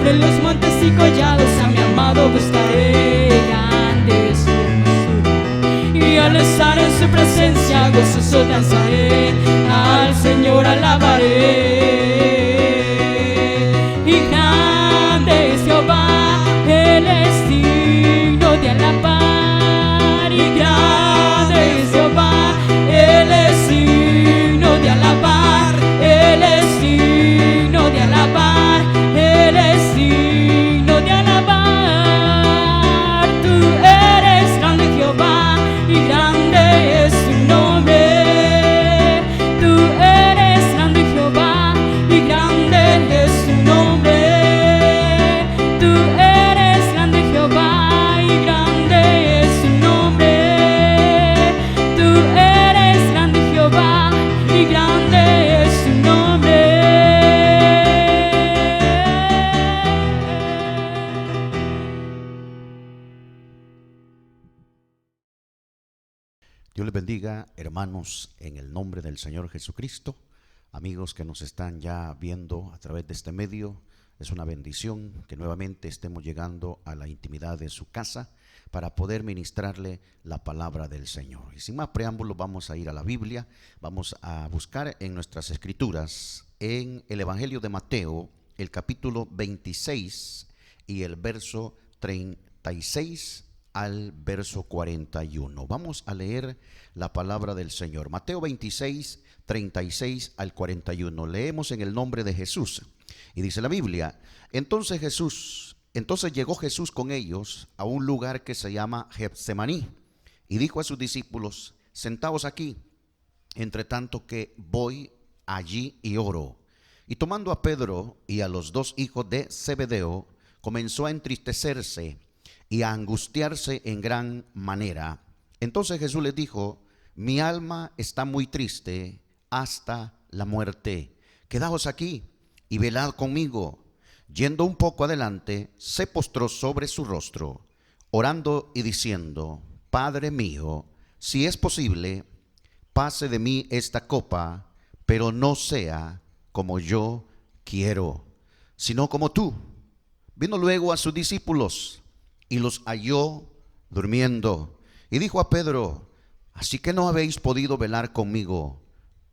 Sobre los montes y collados a mi amado buscaré. Grande es su hermosura, y al estar en su presencia gozoso danzaré. Al Señor alabaré. Y grande es Jehová, Él es digno de alabar. Y grande es Jehová, Él es digno de alabar. Él es digno de alabar. Él es digno de alabar. Tú eres grande, Jehová, y grande es tu nombre. Tú eres grande, Jehová, y grande es tu nombre. Tú eres grande, Jehová, y grande es tu nombre. Tú eres grande, Jehová, y grande es tu nombre. Dios les bendiga, hermanos, en el nombre del Señor Jesucristo. Amigos que nos están ya viendo a través de este medio, es una bendición que nuevamente estemos llegando a la intimidad de su casa para poder ministrarle la palabra del Señor. Y sin más preámbulos, vamos a ir a la Biblia. Vamos a buscar en nuestras escrituras, en el Evangelio de Mateo, el capítulo 26 y el verso 36 al verso 41. Vamos a leer la palabra del Señor. Mateo 26, 36 al 41. Leemos en el nombre de Jesús. Y dice la Biblia: Entonces llegó Jesús con ellos a un lugar que se llama Getsemaní, y dijo a sus discípulos: Sentaos aquí, entre tanto que voy allí y oro. Y tomando a Pedro y a los dos hijos de Zebedeo, comenzó a entristecerse y a angustiarse en gran manera. Entonces Jesús les dijo: Mi alma está muy triste hasta la muerte. Quedaos aquí y velad conmigo. Yendo un poco adelante, se postró sobre su rostro, orando y diciendo: Padre mío, si es posible, pase de mí esta copa, pero no sea como yo quiero, sino como tú. Vino luego a sus discípulos y los halló durmiendo, y dijo a Pedro: ¿Así que no habéis podido velar conmigo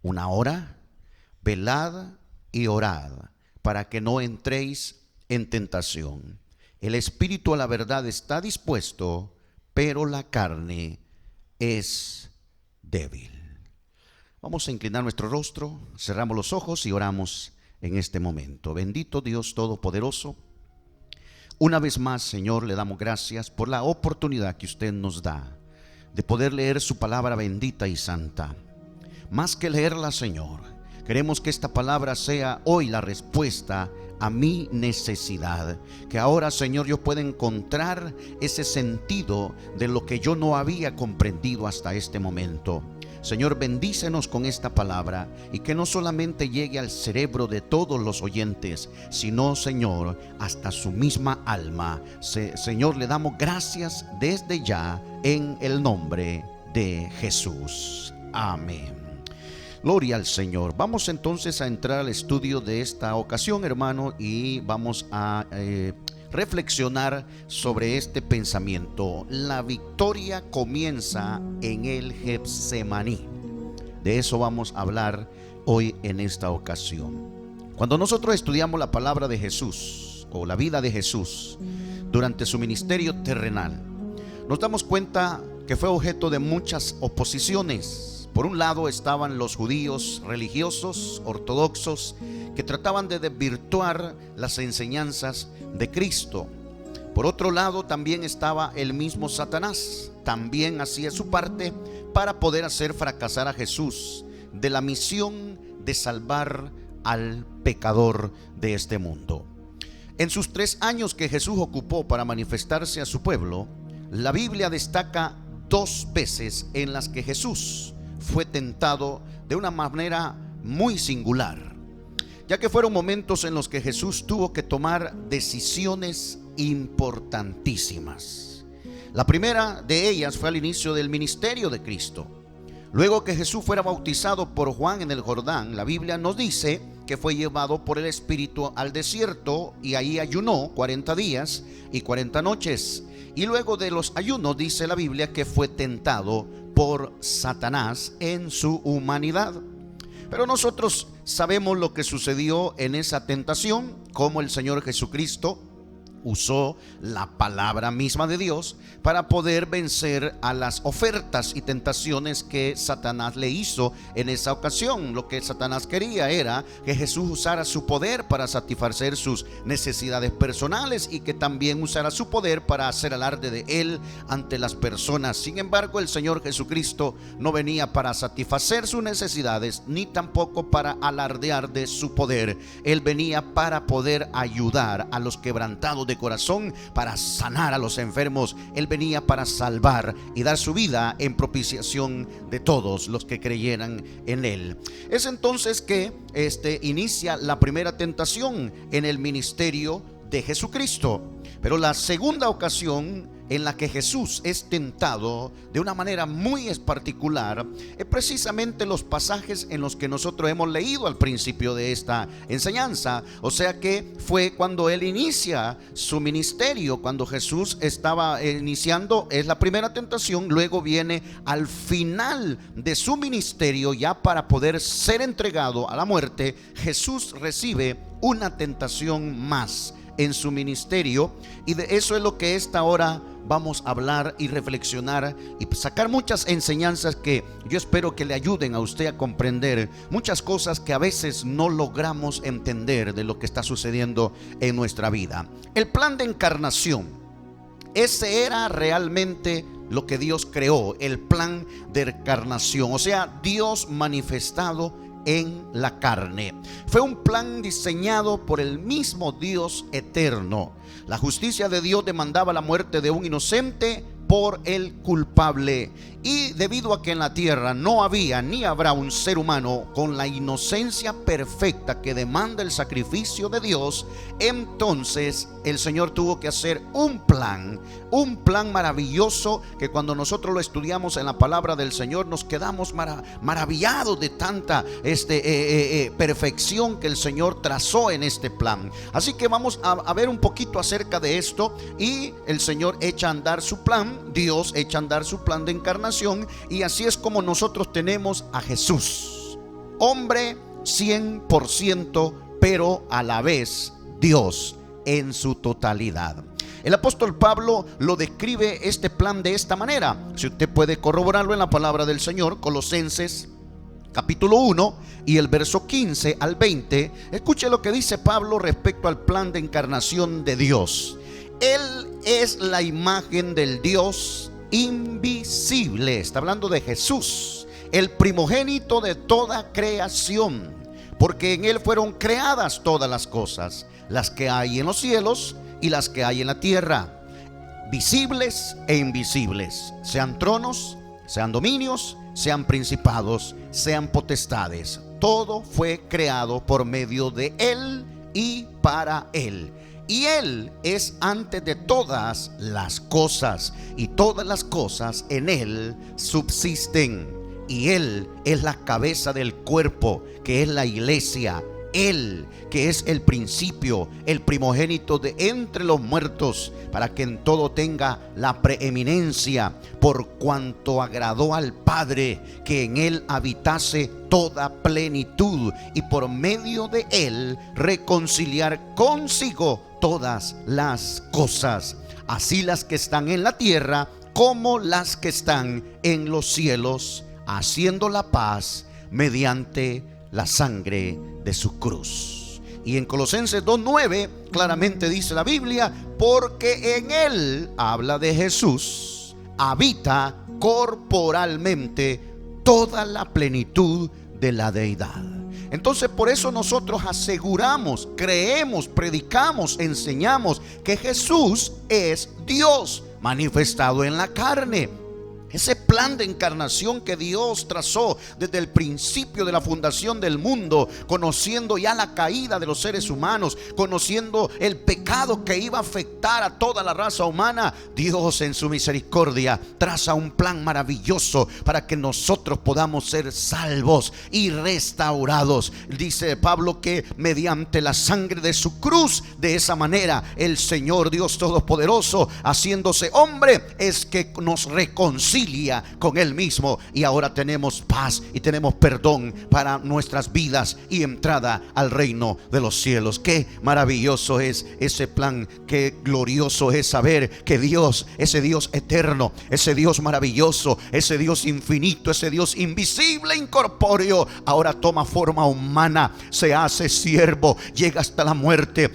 una hora? Velad y orad, para que no entréis en tentación. El espíritu a la verdad está dispuesto, pero la carne es débil. Vamos a inclinar nuestro rostro, cerramos los ojos y oramos en este momento. Bendito Dios Todopoderoso, una vez más, Señor, le damos gracias por la oportunidad que usted nos da de poder leer su palabra bendita y santa. Más que leerla, Señor, queremos que esta palabra sea hoy la respuesta a mi necesidad. Que ahora, Señor, yo pueda encontrar ese sentido de lo que yo no había comprendido hasta este momento. Señor, bendícenos con esta palabra y que no solamente llegue al cerebro de todos los oyentes, sino, Señor, hasta su misma alma. Señor, le damos gracias desde ya en el nombre de Jesús. Amén. Gloria al Señor. Vamos entonces a entrar al estudio de esta ocasión, hermano, y vamos a reflexionar sobre este pensamiento. La victoria comienza en el Getsemaní. De eso vamos a hablar hoy en esta ocasión. Cuando nosotros estudiamos la palabra de Jesús o la vida de Jesús durante su ministerio terrenal, nos damos cuenta que fue objeto de muchas oposiciones. Por un lado estaban los judíos religiosos, ortodoxos, que trataban de desvirtuar las enseñanzas de Cristo. Por otro lado también estaba el mismo Satanás. También hacía su parte para poder hacer fracasar a Jesús de la misión de salvar al pecador de este mundo. En sus 3 años que Jesús ocupó para manifestarse a su pueblo, la Biblia destaca 2 veces en las que Jesús fue tentado de una manera muy singular, ya que fueron momentos en los que Jesús tuvo que tomar decisiones importantísimas. La primera de ellas fue al inicio del ministerio de Cristo. Luego que Jesús fuera bautizado por Juan en el Jordán, la Biblia nos dice que fue llevado por el Espíritu al desierto y ahí ayunó 40 días y 40 noches. Y luego de los ayunos dice la Biblia que fue tentado por Satanás en su humanidad. Pero nosotros sabemos lo que sucedió en esa tentación, cómo el Señor Jesucristo usó la palabra misma de Dios para poder vencer a las ofertas y tentaciones que Satanás le hizo en esa ocasión. Lo que Satanás quería era que Jesús usara su poder para satisfacer sus necesidades personales y que también usara su poder para hacer alarde de él ante las personas. Sin embargo, el Señor Jesucristo no venía para satisfacer sus necesidades ni tampoco para alardear de su poder. Él venía para poder ayudar a los quebrantados de corazón, para sanar a los enfermos. Él venía para salvar y dar su vida en propiciación de todos los que creyeran en él. Es entonces que inicia la primera tentación en el ministerio de Jesucristo. Pero la segunda ocasión en la que Jesús es tentado de una manera muy particular es precisamente los pasajes en los que nosotros hemos leído al principio de esta enseñanza. O sea que fue cuando él inicia su ministerio, cuando Jesús estaba iniciando, es la primera tentación. Luego viene al final de su ministerio, ya para poder ser entregado a la muerte. Jesús recibe una tentación más en su ministerio, y de eso es lo que esta hora vamos a hablar y reflexionar y sacar muchas enseñanzas que yo espero que le ayuden a usted a comprender muchas cosas que a veces no logramos entender de lo que está sucediendo en nuestra vida. El plan de encarnación, ese era realmente lo que Dios creó, el plan de encarnación, o sea, Dios manifestado en la carne. Fue un plan diseñado por el mismo Dios eterno. La justicia de Dios demandaba la muerte de un inocente por el culpable, y debido a que en la tierra no había ni habrá un ser humano con la inocencia perfecta que demanda el sacrificio de Dios, entonces el Señor tuvo que hacer un plan maravilloso, que cuando nosotros lo estudiamos en la palabra del Señor nos quedamos maravillados de tanta perfección que el Señor trazó en este plan. Así que vamos a ver un poquito acerca de esto, y el Señor echa a andar su plan, Dios echa a andar su plan de encarnación, y así es como nosotros tenemos a Jesús, hombre 100%, pero a la vez Dios en su totalidad. El apóstol Pablo lo describe este plan de esta manera. Si usted puede corroborarlo en la palabra del Señor, Colosenses capítulo 1 y el verso 15 al 20, escuche lo que dice Pablo respecto al plan de encarnación de Dios. Él es la imagen del Dios invisible. Está hablando de Jesús, el primogénito de toda creación, porque en él fueron creadas todas las cosas, las que hay en los cielos y las que hay en la tierra, visibles e invisibles, sean tronos, sean dominios, sean principados, sean potestades. Todo fue creado por medio de él y para él. Y él es antes de todas las cosas, y todas las cosas en él subsisten. Y él es la cabeza del cuerpo, que es la iglesia. Él, que es el principio, el primogénito de entre los muertos, para que en todo tenga la preeminencia, por cuanto agradó al Padre que en él habitase toda plenitud, y por medio de él reconciliar consigo todas las cosas, así las que están en la tierra como las que están en los cielos, haciendo la paz mediante la sangre de su cruz. Y en Colosenses 2:9 claramente dice la Biblia: porque en él, habla de Jesús, habita corporalmente toda la plenitud de la deidad. Entonces, por eso nosotros aseguramos, creemos, predicamos, enseñamos que Jesús es Dios manifestado en la carne. Ese plan de encarnación que Dios trazó desde el principio de la fundación del mundo, conociendo ya la caída de los seres humanos, conociendo el pecado que iba a afectar a toda la raza humana, Dios en su misericordia traza un plan maravilloso para que nosotros podamos ser salvos y restaurados. Dice Pablo que mediante la sangre de su cruz, de esa manera el Señor Dios Todopoderoso, haciéndose hombre, es que nos reconcilia con Él mismo, y ahora tenemos paz y tenemos perdón para nuestras vidas y entrada al reino de los cielos. Qué maravilloso es ese plan, qué glorioso es saber que Dios, ese Dios eterno, ese Dios maravilloso, ese Dios infinito, ese Dios invisible, incorpóreo, ahora toma forma humana, se hace siervo, llega hasta la muerte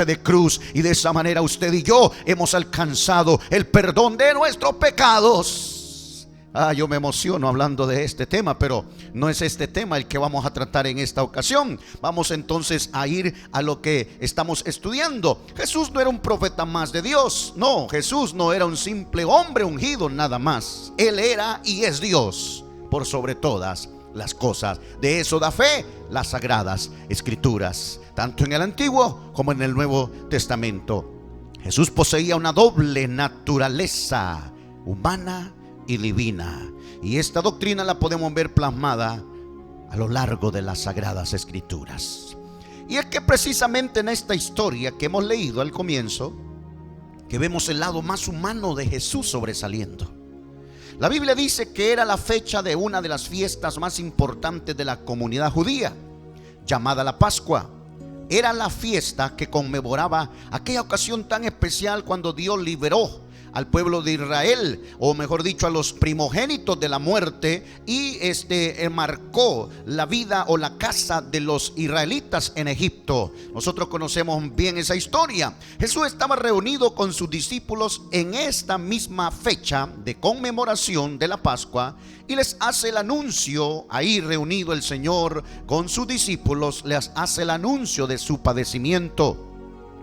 de cruz, y de esa manera usted y yo hemos alcanzado el perdón de nuestros pecados. Yo me emociono hablando de este tema, pero no es este tema el que vamos a tratar en esta ocasión. Vamos entonces a ir a lo que estamos estudiando. Jesús no era un profeta más de Dios. No, Jesús no era un simple hombre ungido nada más. Él era y es Dios por sobre todas las cosas. De eso da fe las sagradas escrituras, tanto en el Antiguo como en el Nuevo Testamento. Jesús poseía una doble naturaleza, humana y divina, y esta doctrina la podemos ver plasmada a lo largo de las sagradas escrituras. Y es que precisamente en esta historia que hemos leído al comienzo, que vemos el lado más humano de Jesús sobresaliendo. La Biblia dice que era la fecha de una de las fiestas más importantes de la comunidad judía, llamada la Pascua. Era la fiesta que conmemoraba aquella ocasión tan especial cuando Dios liberó al pueblo de Israel, o mejor dicho, a los primogénitos de la muerte, y marcó la vida o la casa de los israelitas en Egipto. Nosotros conocemos bien esa historia. Jesús estaba reunido con sus discípulos en esta misma fecha de conmemoración de la Pascua, y les hace el anuncio. Ahí reunido el Señor con sus discípulos, les hace el anuncio de su padecimiento.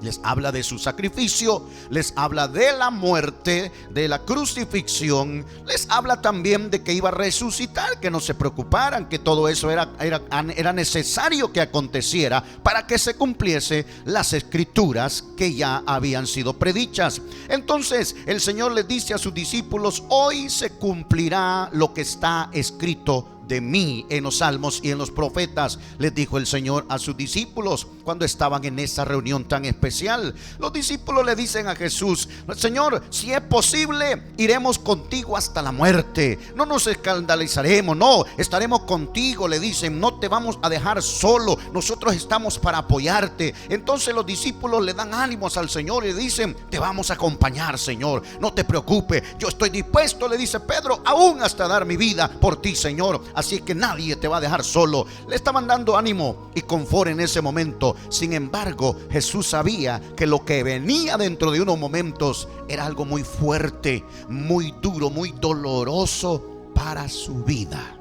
Les habla de su sacrificio, les habla de la muerte, de la crucifixión, les habla también de que iba a resucitar, que no se preocuparan, que todo eso era necesario que aconteciera para que se cumpliese las escrituras que ya habían sido predichas. Entonces el Señor les dice a sus discípulos: hoy se cumplirá lo que está escrito de mí en los salmos y en los profetas, les dijo el Señor a sus discípulos cuando estaban en esa reunión tan especial. Los discípulos le dicen a Jesús: Señor, si es posible, iremos contigo hasta la muerte, no nos escandalizaremos, no, estaremos contigo, le dicen, no te vamos a dejar solo, nosotros estamos para apoyarte. Entonces los discípulos le dan ánimos al Señor y le dicen: te vamos a acompañar, Señor, no te preocupes, yo estoy dispuesto, le dice Pedro, aún hasta dar mi vida por ti, Señor. Así que nadie te va a dejar solo. Le estaban dando ánimo y confort en ese momento. Sin embargo, Jesús sabía que lo que venía dentro de unos momentos era algo muy fuerte, muy duro, muy doloroso para su vida.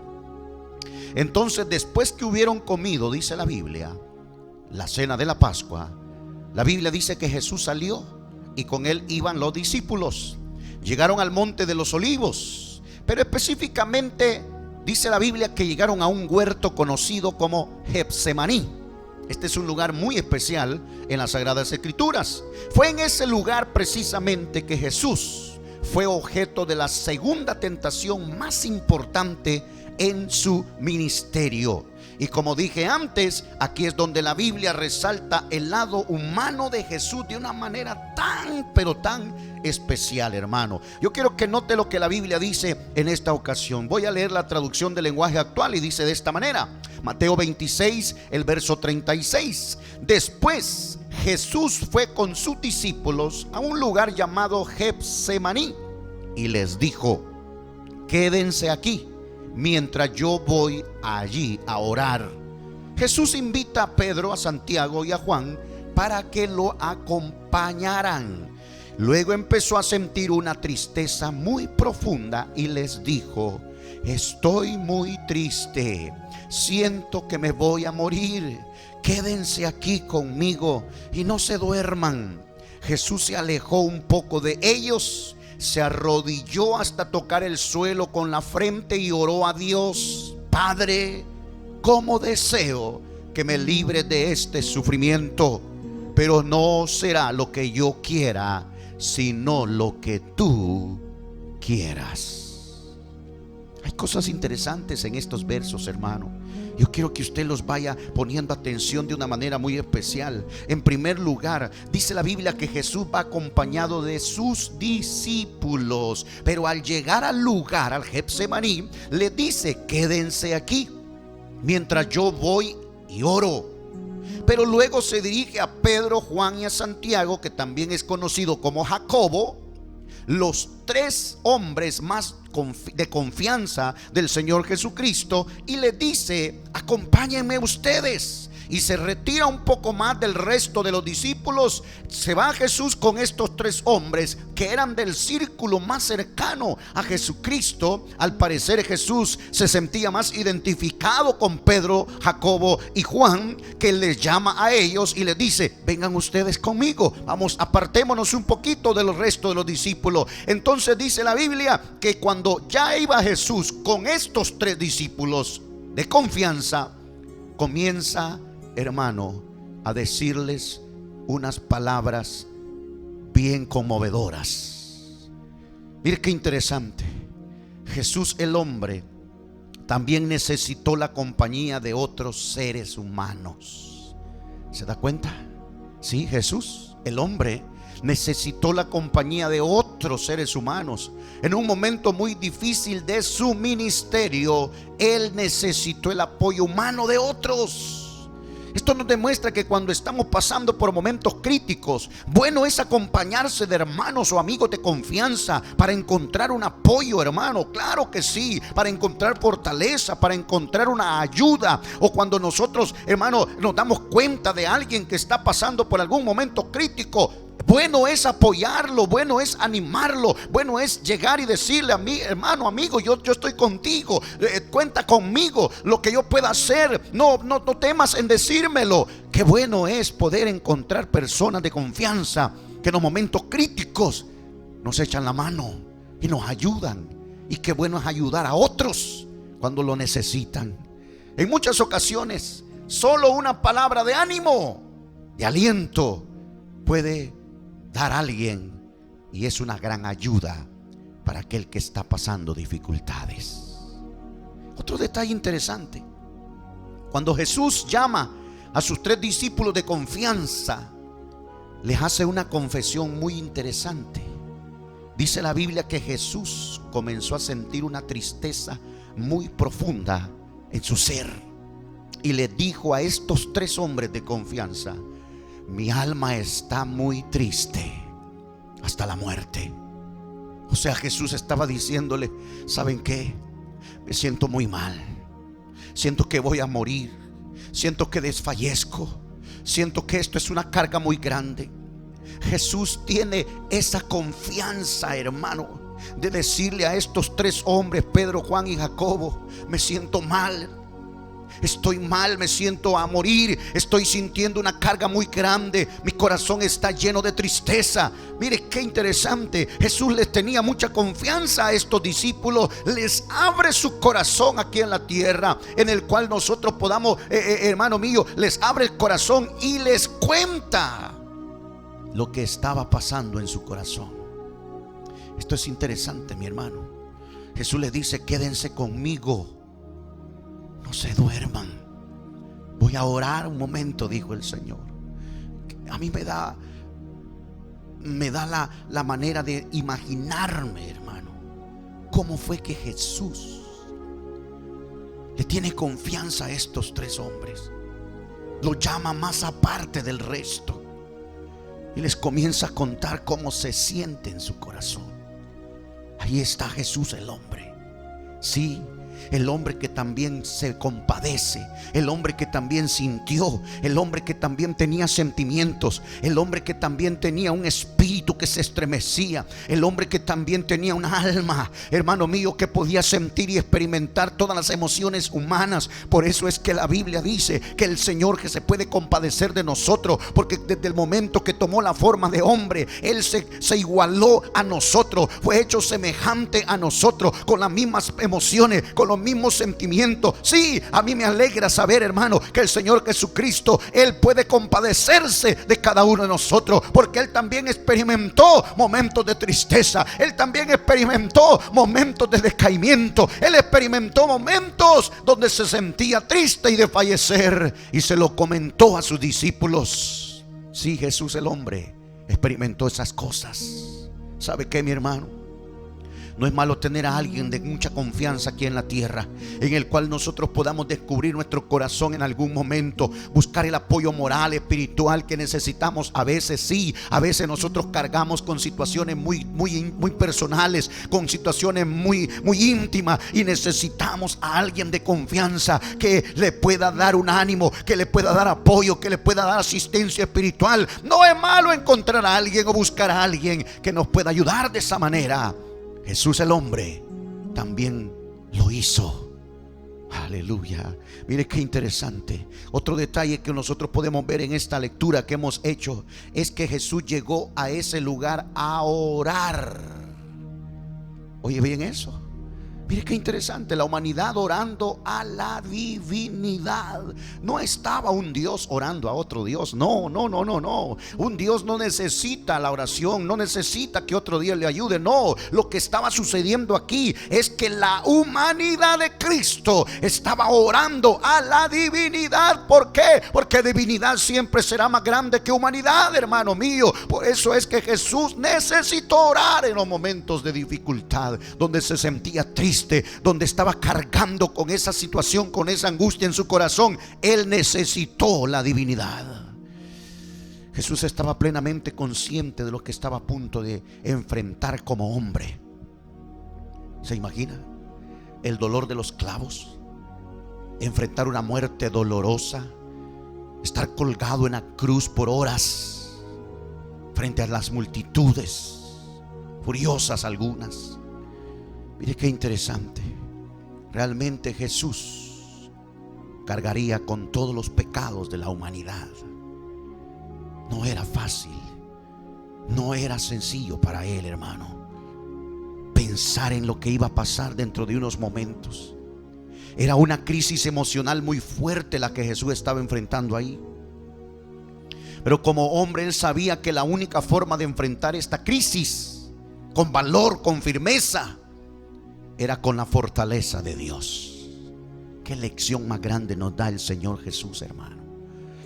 Entonces, después que hubieron comido, dice la Biblia, la cena de la Pascua, la Biblia dice que Jesús salió y con él iban los discípulos. Llegaron al monte de los olivos, pero específicamente dice la Biblia que llegaron a un huerto conocido como Getsemaní. Este es un lugar muy especial en las Sagradas Escrituras. Fue en ese lugar precisamente que Jesús fue objeto de la segunda tentación más importante en su ministerio. Y como dije antes, aquí es donde la Biblia resalta el lado humano de Jesús de una manera tan, pero tan especial, hermano. Yo quiero que note lo que la Biblia dice en esta ocasión. Voy a leer la traducción del lenguaje actual y dice de esta manera: Mateo 26, el verso 36. Después Jesús fue con sus discípulos a un lugar llamado Getsemaní y les dijo: quédense aquí mientras yo voy allí a orar. Jesús invita a Pedro, a Santiago y a Juan para que lo acompañaran. Luego empezó a sentir una tristeza muy profunda y les dijo: estoy muy triste, siento que me voy a morir, quédense aquí conmigo y no se duerman. Jesús se alejó un poco de ellos, se arrodilló hasta tocar el suelo con la frente y oró a Dios: Padre, cómo deseo que me libre de este sufrimiento, pero no será lo que yo quiera, sino lo que tú quieras. Hay cosas interesantes en estos versos, hermano. Yo quiero que usted los vaya poniendo atención de una manera muy especial. En primer lugar, dice la Biblia que Jesús va acompañado de sus discípulos, pero al llegar al lugar, al Getsemaní, le dice: quédense aquí mientras yo voy y oro. Pero luego se dirige a Pedro, Juan y a Santiago, que también es conocido como Jacobo, los tres hombres más de confianza del Señor Jesucristo, y le dice: acompáñenme ustedes. Y se retira un poco más del resto de los discípulos. Se va Jesús con estos tres hombres que eran del círculo más cercano a Jesucristo. Al parecer Jesús se sentía más identificado con Pedro, Jacobo y Juan, que les llama a ellos y les dice: vengan ustedes conmigo, vamos, apartémonos un poquito del resto de los discípulos. Entonces dice la Biblia que cuando ya iba Jesús con estos tres discípulos de confianza, comienza, hermano, a decirles unas palabras bien conmovedoras. Mire qué interesante. Jesús, el hombre, también necesitó la compañía de otros seres humanos. ¿Se da cuenta? Sí, Jesús, el hombre, necesitó la compañía de otros seres humanos. En un momento muy difícil de su ministerio, Él necesitó el apoyo humano de otros. Esto nos demuestra que cuando estamos pasando por momentos críticos, bueno es acompañarse de hermanos o amigos de confianza para encontrar un apoyo, hermano. Claro que sí, para encontrar fortaleza, para encontrar una ayuda. O cuando nosotros, hermano, nos damos cuenta de alguien que está pasando por algún momento crítico, bueno es apoyarlo, bueno es animarlo, bueno es llegar y decirle: a mí, hermano, amigo, yo estoy contigo, cuenta conmigo, lo que yo pueda hacer, no temas en decírmelo. Qué bueno es poder encontrar personas de confianza que en los momentos críticos nos echan la mano y nos ayudan. Y qué bueno es ayudar a otros cuando lo necesitan. En muchas ocasiones, solo una palabra de ánimo, de aliento, puede dar a alguien, y es una gran ayuda para aquel que está pasando dificultades. Otro detalle interesante: cuando Jesús llama a sus tres discípulos de confianza, les hace una confesión muy interesante. Dice la Biblia que Jesús comenzó a sentir una tristeza muy profunda en su ser, y le dijo a estos tres hombres de confianza: mi alma está muy triste hasta la muerte. O sea, Jesús estaba diciéndole: ¿saben qué? Me siento muy mal. Siento que voy a morir. Siento que desfallezco. Siento que esto es una carga muy grande. Jesús tiene esa confianza, hermano, de decirle a estos tres hombres, Pedro, Juan y Jacobo: me siento mal. Estoy mal, me siento a morir, estoy sintiendo una carga muy grande, mi corazón está lleno de tristeza. Mire qué interesante, Jesús les tenía mucha confianza a estos discípulos, les abre su corazón aquí en la tierra, en el cual nosotros podamos, hermano mío, les abre el corazón y les cuenta lo que estaba pasando en su corazón. Esto es interesante, mi hermano. Jesús les dice: quédense conmigo, no se duerman, voy a orar un momento, dijo el Señor. A mí me da la manera de imaginarme, hermano, cómo fue que Jesús le tiene confianza a estos tres hombres, lo llama más aparte del resto y les comienza a contar cómo se siente en su corazón. Ahí está Jesús, el hombre. Sí, el hombre que también se compadece, el hombre que también sintió, el hombre que también tenía sentimientos, el hombre que también tenía un espíritu espíritu que se estremecía, el hombre que también tenía una alma, hermano mío, que podía sentir y experimentar todas las emociones humanas. Por eso es que la Biblia dice que el Señor que se puede compadecer de nosotros, porque desde el momento que tomó la forma de hombre, Él se igualó a nosotros, fue hecho semejante a nosotros, con las mismas emociones, con los mismos sentimientos. Sí, a mí me alegra saber, hermano, que el Señor Jesucristo, Él puede compadecerse de cada uno de nosotros, porque Él también experimentó momentos de tristeza, Él también experimentó momentos de decaimiento, Él experimentó momentos donde se sentía triste y de fallecer, y se lo comentó a sus discípulos. Sí, Jesús el hombre experimentó esas cosas. ¿Sabe qué, mi hermano? No es malo tener a alguien de mucha confianza aquí en la tierra, en el cual nosotros podamos descubrir nuestro corazón en algún momento, buscar el apoyo moral, espiritual que necesitamos. A veces sí, a veces nosotros cargamos con situaciones muy personales, con situaciones muy íntimas, y necesitamos a alguien de confianza que le pueda dar un ánimo, que le pueda dar apoyo, que le pueda dar asistencia espiritual. No es malo encontrar a alguien o buscar a alguien que nos pueda ayudar de esa manera. Jesús el hombre también lo hizo. Aleluya. Mire qué interesante. Otro detalle que nosotros podemos ver en esta lectura que hemos hecho es que Jesús llegó a ese lugar a orar. Oye bien eso. Mire qué interesante, la humanidad orando a la divinidad. No estaba un Dios orando a otro Dios. No. Un Dios no necesita la oración, no necesita que otro Dios le ayude. No, lo que estaba sucediendo aquí es que la humanidad de Cristo estaba orando a la divinidad. ¿Por qué? Porque divinidad siempre será más grande que humanidad, hermano mío. Por eso es que Jesús necesitó orar en los momentos de dificultad, donde se sentía triste, donde estaba cargando con esa situación, con esa angustia en su corazón. Él necesitó la divinidad. Jesús estaba plenamente consciente de lo que estaba a punto de enfrentar como hombre. ¿Se imagina el dolor de los clavos? Enfrentar una muerte dolorosa, estar colgado en la cruz por horas frente a las multitudes, furiosas algunas. Mire qué interesante. Realmente Jesús cargaría con todos los pecados de la humanidad. No era fácil, no era sencillo para Él, hermano, pensar en lo que iba a pasar dentro de unos momentos. Era una crisis emocional muy fuerte la que Jesús estaba enfrentando ahí. Pero como hombre Él sabía que la única forma de enfrentar esta crisis con valor, con firmeza, era con la fortaleza de Dios. Qué lección más grande nos da el Señor Jesús, hermano.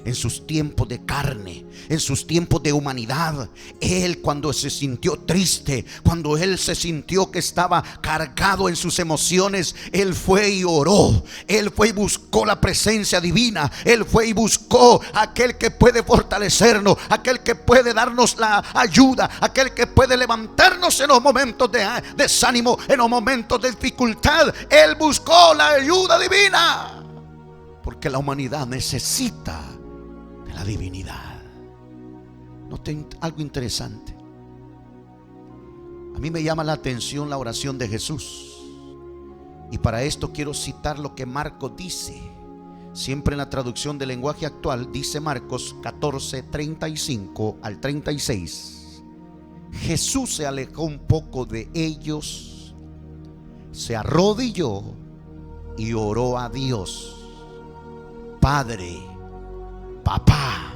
En sus tiempos de carne, en sus tiempos de humanidad, Él cuando se sintió triste, cuando Él se sintió que estaba cargado en sus emociones, Él fue y oró. Él fue y buscó la presencia divina. Él fue y buscó a aquel que puede fortalecernos, aquel que puede darnos la ayuda, aquel que puede levantarnos en los momentos de desánimo, en los momentos de dificultad. Él buscó la ayuda divina, porque la humanidad necesita la divinidad. Noten algo interesante. A mí me llama la atención la oración de Jesús, y para esto quiero citar lo que Marcos dice. Siempre en la traducción del lenguaje actual dice Marcos 14, 35 al 36. Jesús se alejó un poco de ellos, se arrodilló y oró a Dios: Padre, Papá,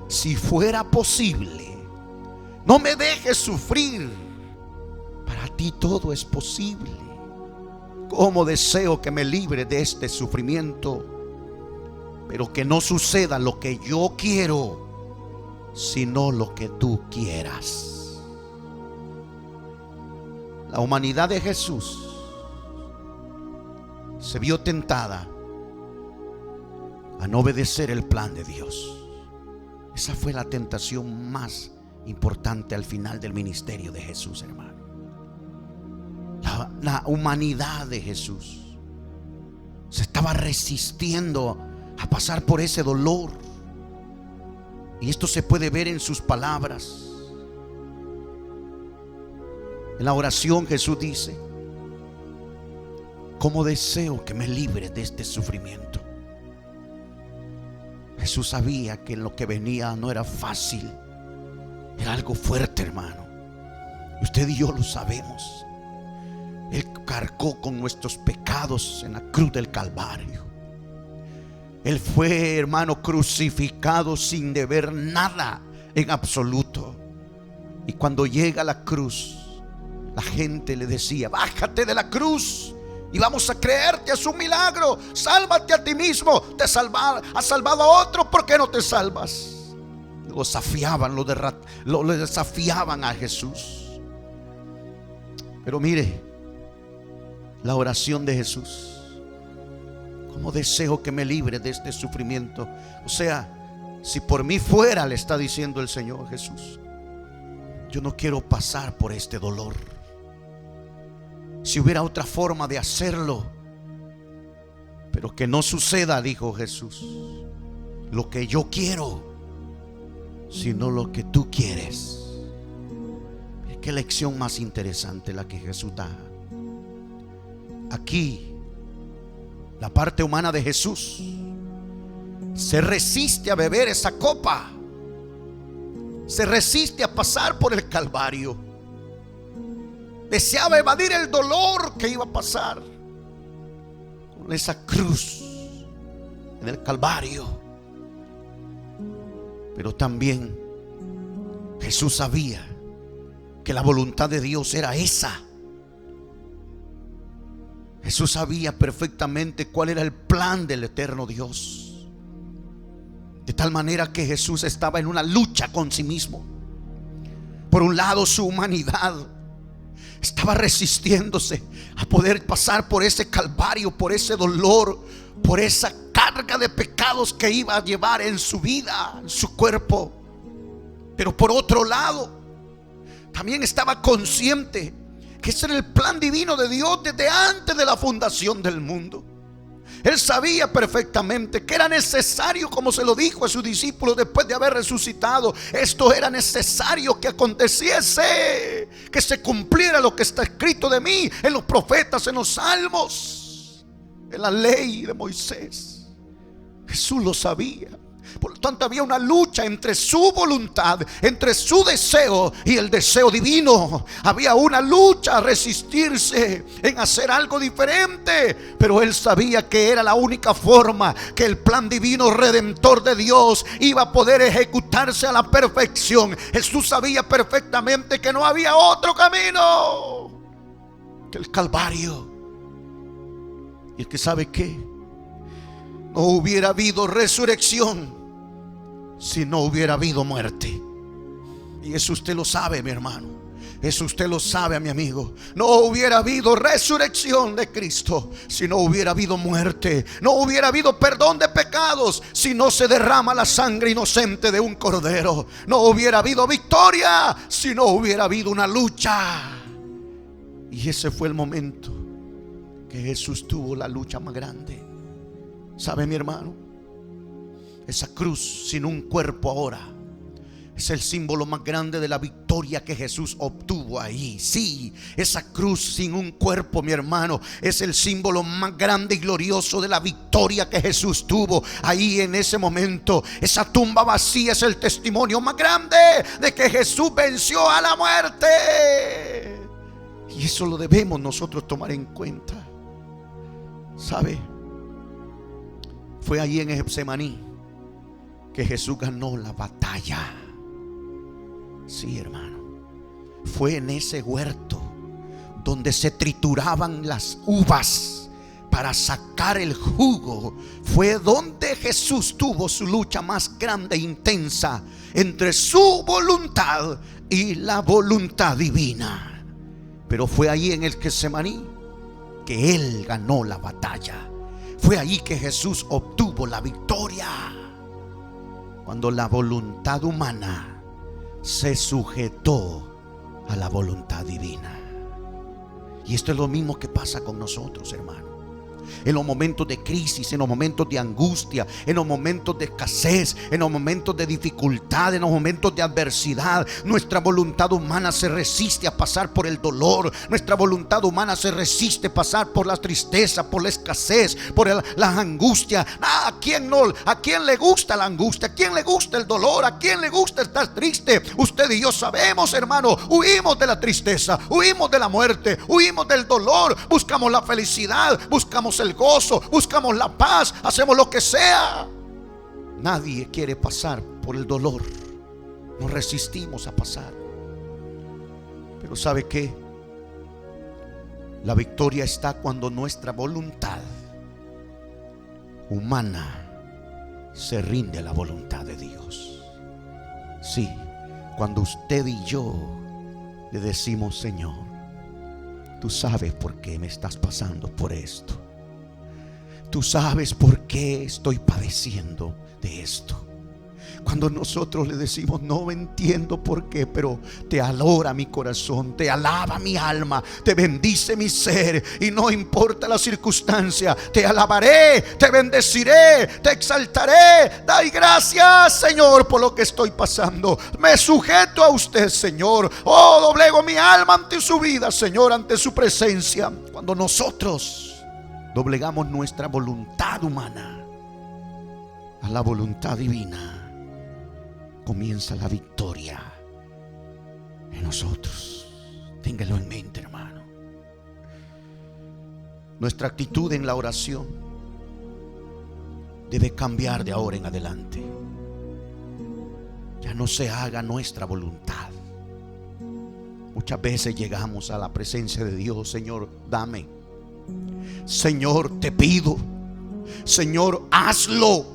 si fuera posible, no me dejes sufrir. Para ti todo es posible. Cómo deseo que me libre de este sufrimiento, pero que no suceda lo que yo quiero, sino lo que tú quieras. La humanidad de Jesús se vio tentada a no obedecer el plan de Dios. Esa fue la tentación más importante al final del ministerio de Jesús, hermano. La humanidad de Jesús se estaba resistiendo a pasar por ese dolor, y esto se puede ver en sus palabras. En la oración Jesús dice: cómo deseo que me libre de este sufrimiento. Jesús sabía que lo que venía no era fácil, era algo fuerte, hermano. Usted y yo lo sabemos. Él cargó con nuestros pecados en la cruz del Calvario. Él fue, hermano, crucificado sin deber nada en absoluto. Y cuando llega a la cruz, la gente le decía: bájate de la cruz y vamos a creerte a su milagro. Sálvate a ti mismo. Has salvado a otro, ¿por qué no te salvas? Lo desafiaban, lo desafiaban a Jesús. Pero mire la oración de Jesús: cómo deseo que me libre de este sufrimiento. O sea, si por mí fuera, le está diciendo el Señor Jesús, yo no quiero pasar por este dolor. Si hubiera otra forma de hacerlo, pero que no suceda, dijo Jesús, lo que yo quiero, sino lo que tú quieres. Qué lección más interesante la que Jesús da. Aquí la parte humana de Jesús se resiste a beber esa copa, se resiste a pasar por el Calvario. Deseaba evadir el dolor que iba a pasar con esa cruz en el Calvario. Pero también Jesús sabía que la voluntad de Dios era esa. Jesús sabía perfectamente cuál era el plan del eterno Dios. De tal manera que Jesús estaba en una lucha con sí mismo. Por un lado, su humanidad estaba resistiéndose a poder pasar por ese Calvario, por ese dolor, por esa carga de pecados que iba a llevar en su vida, en su cuerpo. Pero por otro lado, también estaba consciente que ese era el plan divino de Dios desde antes de la fundación del mundo. Él sabía perfectamente que era necesario, como se lo dijo a sus discípulos después de haber resucitado, esto era necesario que aconteciese, que se cumpliera lo que está escrito de mí en los profetas, en los salmos, en la ley de Moisés. Jesús lo sabía. Por lo tanto, había una lucha entre su voluntad, entre su deseo y el deseo divino. Había una lucha a resistirse en hacer algo diferente. Pero él sabía que era la única forma que el plan divino redentor de Dios iba a poder ejecutarse a la perfección. Jesús sabía perfectamente que no había otro camino que el Calvario. Y es que, ¿sabe qué? No hubiera habido resurrección si no hubiera habido muerte. Y eso usted lo sabe, mi hermano. Eso usted lo sabe, mi amigo. No hubiera habido resurrección de Cristo si no hubiera habido muerte. No hubiera habido perdón de pecados si no se derrama la sangre inocente de un cordero. No hubiera habido victoria si no hubiera habido una lucha. Y ese fue el momento que Jesús tuvo la lucha más grande. ¿Sabe, mi hermano? Esa cruz sin un cuerpo ahora es el símbolo más grande de la victoria que Jesús obtuvo ahí. Sí, esa cruz sin un cuerpo, mi hermano, es el símbolo más grande y glorioso de la victoria que Jesús tuvo ahí en ese momento. Esa tumba vacía es el testimonio más grande de que Jesús venció a la muerte. Y eso lo debemos nosotros tomar en cuenta. ¿Sabe? Fue allí en Getsemaní que Jesús ganó la batalla. Sí, hermano. Fue en ese huerto donde se trituraban las uvas para sacar el jugo. Fue donde Jesús tuvo su lucha más grande e intensa entre su voluntad y la voluntad divina. Pero fue allí en el Getsemaní que Él ganó la batalla. Fue allí que Jesús obtuvo la victoria. Cuando la voluntad humana se sujetó a la voluntad divina. Y esto es lo mismo que pasa con nosotros, hermano. en los momentos de crisis, en los momentos de angustia, en los momentos de escasez, en los momentos de dificultad, en los momentos de adversidad. Nuestra voluntad humana se resiste a pasar por el dolor. Nuestra voluntad humana se resiste a pasar por la tristeza, por la escasez, por la angustia. ¿A quién no? ¿A quién le gusta la angustia? ¿A quién le gusta el dolor? ¿A quién le gusta estar triste? Usted y yo sabemos, hermano, huimos de la tristeza, huimos de la muerte, huimos del dolor, buscamos la felicidad, buscamos el gozo, buscamos la paz, hacemos lo que sea. Nadie quiere pasar por el dolor, nos resistimos a pasar. Pero ¿sabe qué? La victoria está cuando nuestra voluntad humana se rinde a la voluntad de Dios. Sí, cuando usted y yo le decimos: Señor, tú sabes por qué me estás pasando por esto. Tú sabes por qué estoy padeciendo de esto. Cuando nosotros le decimos: no entiendo por qué, pero te adora mi corazón, te alaba mi alma, te bendice mi ser, y no importa la circunstancia, te alabaré, te bendeciré, te exaltaré. Dai gracias, Señor, por lo que estoy pasando. Me sujeto a usted, Señor. Oh, doblego mi alma ante su vida, Señor, ante su presencia. Cuando nosotros doblegamos nuestra voluntad humana a la voluntad divina, comienza la victoria en nosotros. Téngalo en mente, hermano. Nuestra actitud en la oración debe cambiar de ahora en adelante. Ya no se haga nuestra voluntad. Muchas veces llegamos a la presencia de Dios: Señor, dame. Señor, te pido. Señor, hazlo.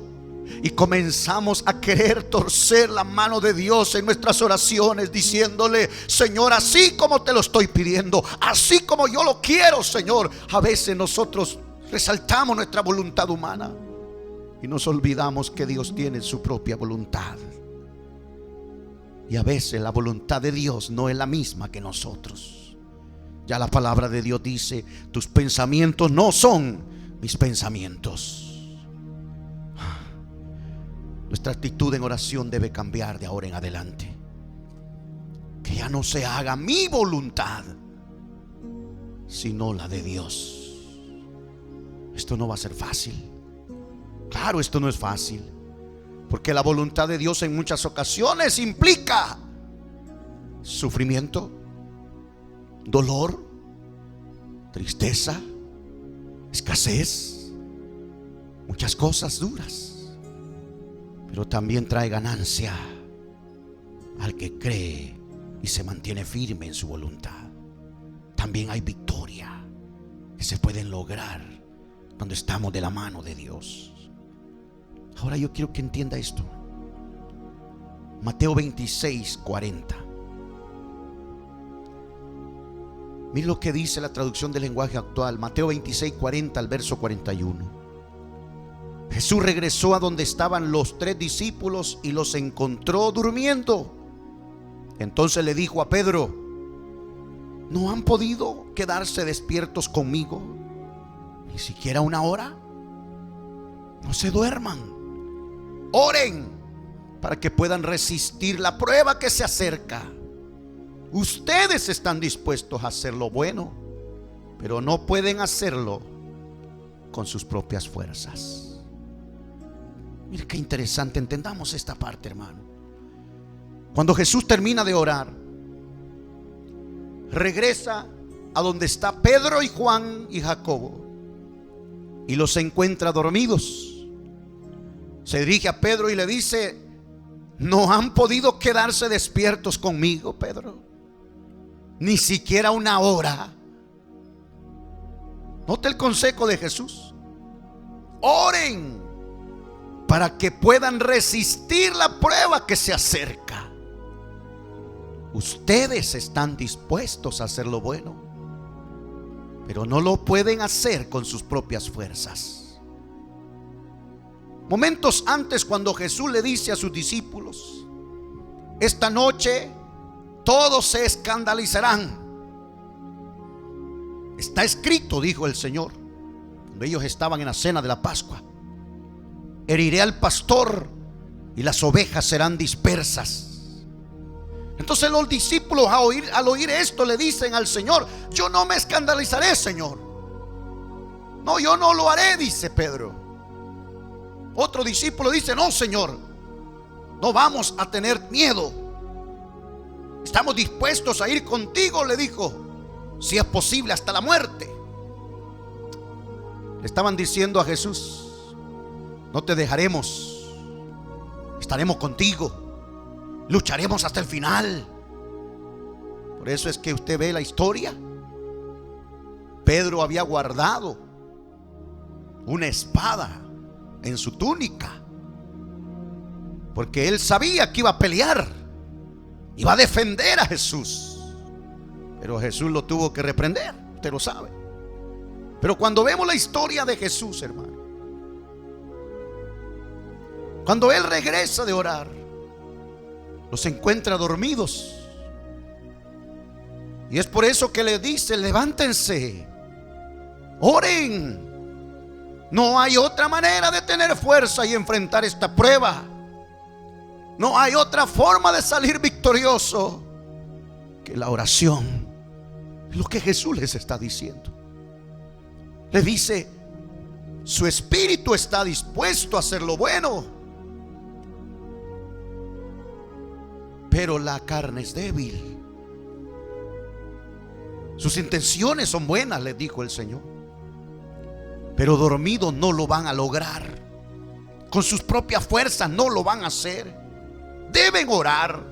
Y comenzamos a querer torcer la mano de Dios en nuestras oraciones, diciéndole: Señor, así como te lo estoy pidiendo, así como yo lo quiero, Señor. A veces nosotros resaltamos nuestra voluntad humana y nos olvidamos que Dios tiene su propia voluntad. Y a veces la voluntad de Dios no es la misma que nosotros. Ya la palabra de Dios dice: tus pensamientos no son mis pensamientos. Nuestra actitud en oración debe cambiar de ahora en adelante. Que ya no se haga mi voluntad, sino la de Dios. Esto no va a ser fácil. Claro, esto no es fácil, porque la voluntad de Dios en muchas ocasiones implica sufrimiento, dolor, tristeza, escasez, muchas cosas duras. Pero también trae ganancia al que cree y se mantiene firme en su voluntad. También hay victoria que se pueden lograr cuando estamos de la mano de Dios. Ahora yo quiero que entienda esto. Mateo 26:40. Mire lo que dice la traducción del lenguaje actual. Mateo 26:40 al verso 41. Jesús regresó a donde estaban los 3 discípulos y los encontró durmiendo. Entonces le dijo a Pedro: ¿no han podido quedarse despiertos conmigo ni siquiera una hora? No se duerman, oren para que puedan resistir la prueba que se acerca. Ustedes están dispuestos a hacer lo bueno, pero no pueden hacerlo con sus propias fuerzas. Mire qué interesante, entendamos esta parte, hermano. Cuando Jesús termina de orar, regresa a donde está Pedro y Juan y Jacobo y los encuentra dormidos. Se dirige a Pedro y le dice: ¿no han podido quedarse despiertos conmigo, Pedro? Ni siquiera una hora. Note el consejo de Jesús: oren para que puedan resistir la prueba que se acerca. Ustedes están dispuestos a hacer lo bueno, pero no lo pueden hacer con sus propias fuerzas. Momentos antes, cuando Jesús le dice a sus discípulos: esta noche todos se escandalizarán. Está escrito, dijo el Señor, cuando ellos estaban en la cena de la Pascua: heriré al pastor y las ovejas serán dispersas. Entonces los discípulos al oír esto le dicen al Señor: yo no me escandalizaré, Señor. No, yo no lo haré, dice Pedro. Otro discípulo dice: no, Señor, no vamos a tener miedo. Estamos dispuestos a ir contigo, le dijo, si es posible hasta la muerte. Le estaban diciendo a Jesús: no te dejaremos, estaremos contigo, lucharemos hasta el final. Por eso es que usted ve la historia. Pedro había guardado una espada en su túnica, porque él sabía que iba a pelear, iba a defender a Jesús. Pero Jesús lo tuvo que reprender, usted lo sabe. Pero cuando vemos la historia de Jesús, hermano, cuando Él regresa de orar, los encuentra dormidos. Y es por eso que le dice: levántense, oren. No hay otra manera de tener fuerza y enfrentar esta prueba. No hay otra forma de salir victorioso que la oración. Es lo que Jesús les está diciendo. Le dice: su espíritu está dispuesto a hacer lo bueno, pero la carne es débil. Sus intenciones son buenas, les dijo el Señor, pero dormidos no lo van a lograr. Con sus propias fuerzas no lo van a hacer. Deben orar,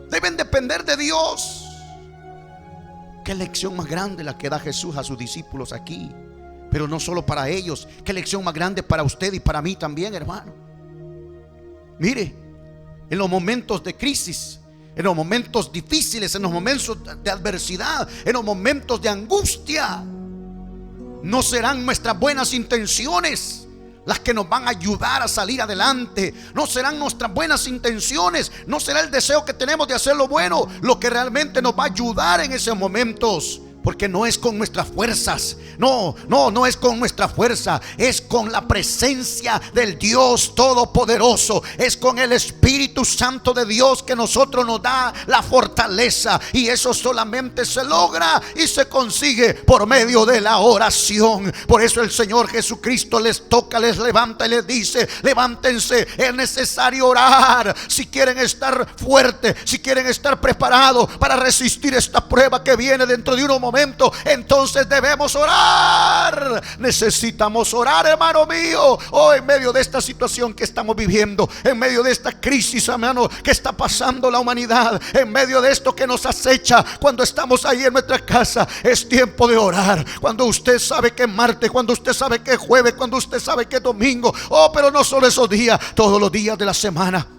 deben depender de Dios. Qué lección más grande la que da Jesús a sus discípulos aquí. Pero no solo para ellos, qué lección más grande para usted y para mí también, hermano. Mire, en los momentos de crisis, en los momentos difíciles, en los momentos de adversidad, en los momentos de angustia, no serán nuestras buenas intenciones las que nos van a ayudar a salir adelante. No serán nuestras buenas intenciones, no será el deseo que tenemos de hacer lo bueno lo que realmente nos va a ayudar en esos momentos. Porque no es con nuestras fuerzas. No es con nuestra fuerza. Es con la presencia del Dios Todopoderoso. Es con el Espíritu Santo de Dios que nosotros nos da la fortaleza. Y eso solamente se logra y se consigue por medio de la oración. Por eso el Señor Jesucristo les toca, les levanta y les dice: levántense, es necesario orar. Si quieren estar fuertes, si quieren estar preparados para resistir esta prueba que viene dentro de unos momentos, entonces debemos orar. Necesitamos orar, hermano mío. En medio de esta situación que estamos viviendo, en medio de esta crisis, hermano, que está pasando la humanidad, en medio de esto que nos acecha cuando estamos ahí en nuestra casa, es tiempo de orar. Cuando usted sabe que es martes, cuando usted sabe que es jueves, cuando usted sabe que es domingo, pero no solo esos días, todos los días de la semana,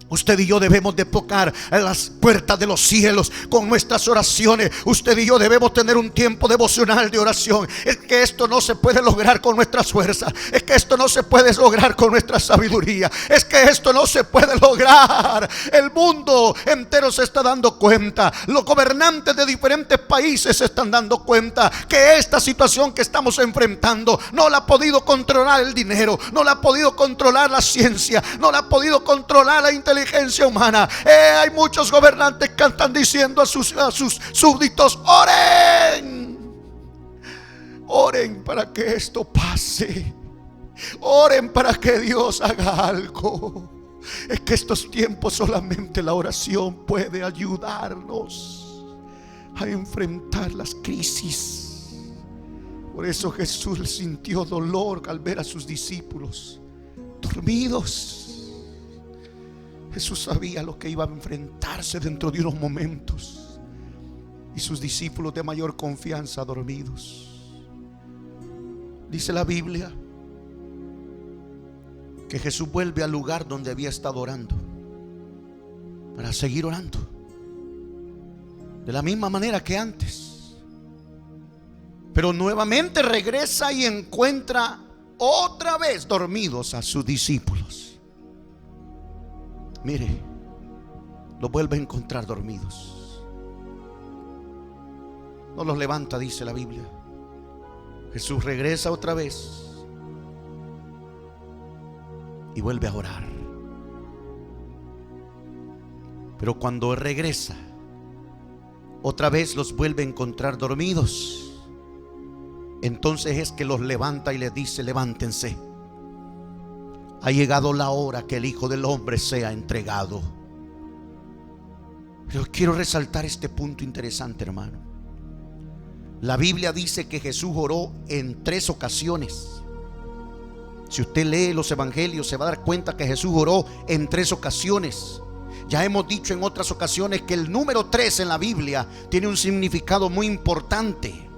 usted y yo debemos de tocar en las puertas de los cielos con nuestras oraciones. Usted y yo debemos tener un tiempo devocional de oración. Es que esto no se puede lograr con nuestras fuerzas. Es que esto no se puede lograr con nuestra sabiduría. Es que esto no se puede lograr. El mundo entero se está dando cuenta. Los gobernantes de diferentes países se están dando cuenta que esta situación que estamos enfrentando no la ha podido controlar el dinero, no la ha podido controlar la ciencia, no la ha podido controlar la inteligencia humana. Hay muchos gobernantes que están diciendo a sus súbditos: oren, oren para que esto pase, oren para que Dios haga algo. Es que estos tiempos solamente la oración puede ayudarnos a enfrentar las crisis. Por eso Jesús sintió dolor al ver a sus discípulos dormidos. Jesús sabía lo que iba a enfrentarse dentro de unos momentos, y sus discípulos de mayor confianza dormidos. Dice la Biblia que Jesús vuelve al lugar donde había estado orando para seguir orando de la misma manera que antes, pero nuevamente regresa y encuentra otra vez dormidos a sus discípulos. Mire, los vuelve a encontrar dormidos. No los levanta, dice la Biblia. Jesús regresa otra vez y vuelve a orar. Pero cuando regresa, otra vez los vuelve a encontrar dormidos. Entonces es que los levanta y les dice: levántense, ha llegado la hora que el Hijo del Hombre sea entregado. Pero quiero resaltar este punto interesante, hermano. La Biblia dice que Jesús oró en 3 ocasiones. Si usted lee los evangelios, se va a dar cuenta que Jesús oró en 3 ocasiones. Ya hemos dicho en otras ocasiones que el número 3 en la Biblia tiene un significado muy importante.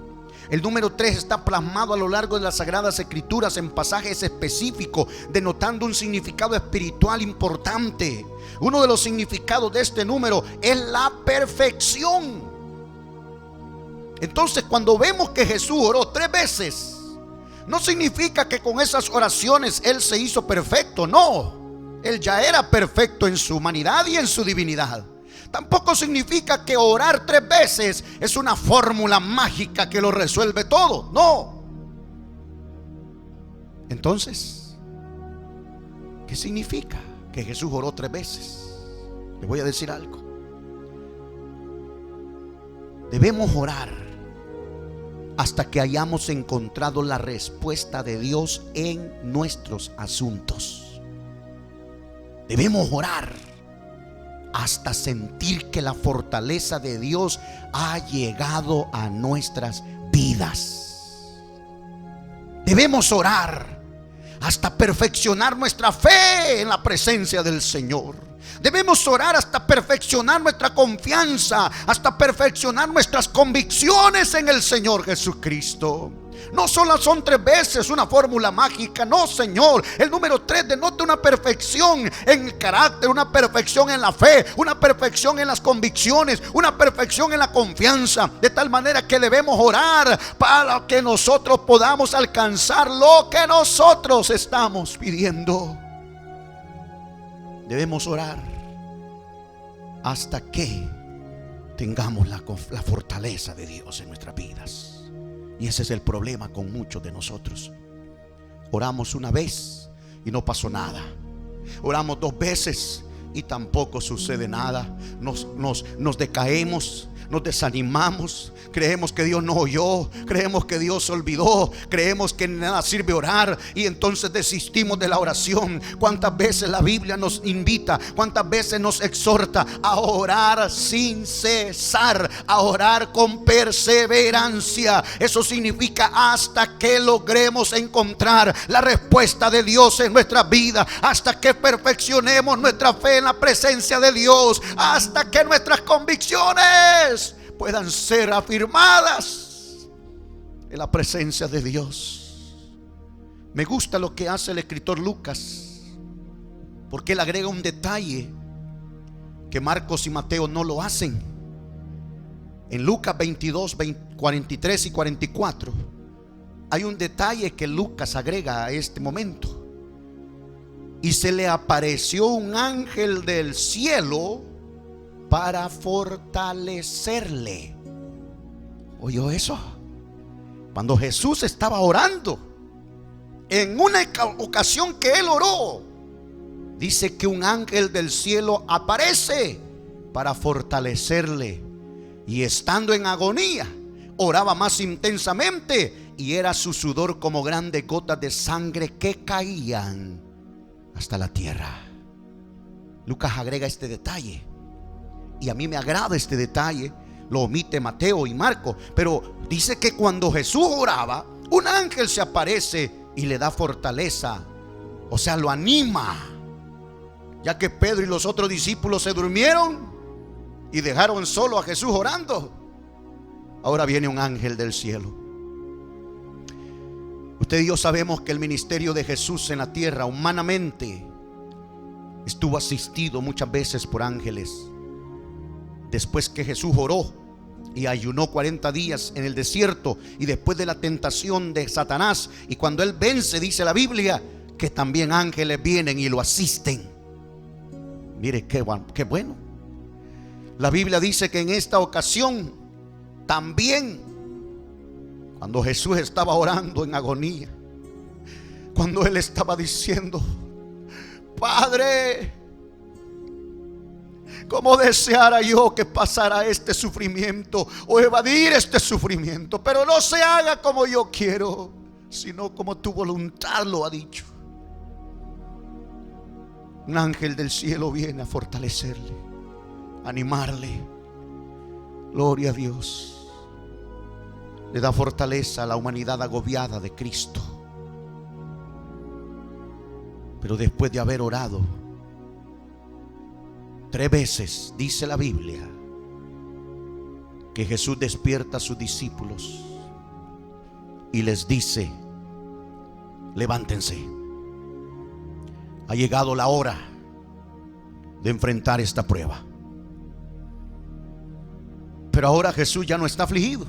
El número 3 está plasmado a lo largo de las Sagradas Escrituras en pasajes específicos, denotando un significado espiritual importante. Uno de los significados de este número es la perfección. Entonces, cuando vemos que Jesús oró 3 veces, no significa que con esas oraciones Él se hizo perfecto. No, Él ya era perfecto en su humanidad y en su divinidad. Tampoco significa que orar 3 veces es una fórmula mágica que lo resuelve todo. No. Entonces, ¿qué significa que Jesús oró 3 veces? Le voy a decir algo. Debemos orar hasta que hayamos encontrado la respuesta de Dios en nuestros asuntos. Debemos orar hasta sentir que la fortaleza de Dios ha llegado a nuestras vidas. Debemos orar hasta perfeccionar nuestra fe en la presencia del Señor. Debemos orar hasta perfeccionar nuestra confianza, hasta perfeccionar nuestras convicciones en el Señor Jesucristo. No solo son 3 veces una fórmula mágica, no, Señor. El número 3 denota una perfección en el carácter, una perfección en la fe, una perfección en las convicciones, una perfección en la confianza. De tal manera que debemos orar para que nosotros podamos alcanzar lo que nosotros estamos pidiendo. Debemos orar hasta que tengamos la fortaleza de Dios en nuestras vidas. Y ese es el problema con muchos de nosotros. Oramos una vez y no pasó nada. Oramos 2 veces y tampoco sucede nada. Nos decaemos, nos desanimamos. Creemos que Dios no oyó, creemos que Dios se olvidó, creemos que nada sirve orar y entonces desistimos de la oración. ¿Cuántas veces la Biblia nos invita, cuántas veces nos exhorta a orar sin cesar, a orar con perseverancia? Eso significa hasta que logremos encontrar la respuesta de Dios en nuestra vida, hasta que perfeccionemos nuestra fe en la presencia de Dios, hasta que nuestras convicciones puedan ser afirmadas en la presencia de Dios. Me gusta lo que hace el escritor Lucas, porque él agrega un detalle que Marcos y Mateo no lo hacen. En Lucas 22, 43 y 44 hay un detalle que Lucas agrega a este momento. Y se le apareció un ángel del cielo para fortalecerle. ¿Oyó eso? Cuando Jesús estaba orando, en una ocasión que él oró, dice que un ángel del cielo aparece para fortalecerle. Y estando en agonía, oraba más intensamente, y era su sudor como grandes gotas de sangre que caían hasta la tierra. Lucas agrega este detalle, y a mí me agrada este detalle. Lo omite Mateo y Marcos, pero dice que cuando Jesús oraba, un ángel se aparece y le da fortaleza, o sea, lo anima. Ya que Pedro y los otros discípulos se durmieron y dejaron solo a Jesús orando, ahora viene un ángel del cielo. Usted y yo sabemos que el ministerio de Jesús en la tierra humanamente estuvo asistido muchas veces por ángeles. Después que Jesús oró y ayunó 40 días en el desierto, y después de la tentación de Satanás, y cuando él vence, dice la Biblia que también ángeles vienen y lo asisten. Mire qué bueno. La Biblia dice que en esta ocasión también, cuando Jesús estaba orando en agonía, cuando él estaba diciendo: Padre, cómo deseara yo que pasara este sufrimiento o evadir este sufrimiento, pero no se haga como yo quiero, sino como tu voluntad lo ha dicho. Un ángel del cielo viene a fortalecerle, a animarle. Gloria a Dios. Le da fortaleza a la humanidad agobiada de Cristo. Pero después de haber orado 3 veces, dice la Biblia, que Jesús despierta a sus discípulos y les dice: levántense, ha llegado la hora de enfrentar esta prueba. Pero ahora Jesús ya no está afligido,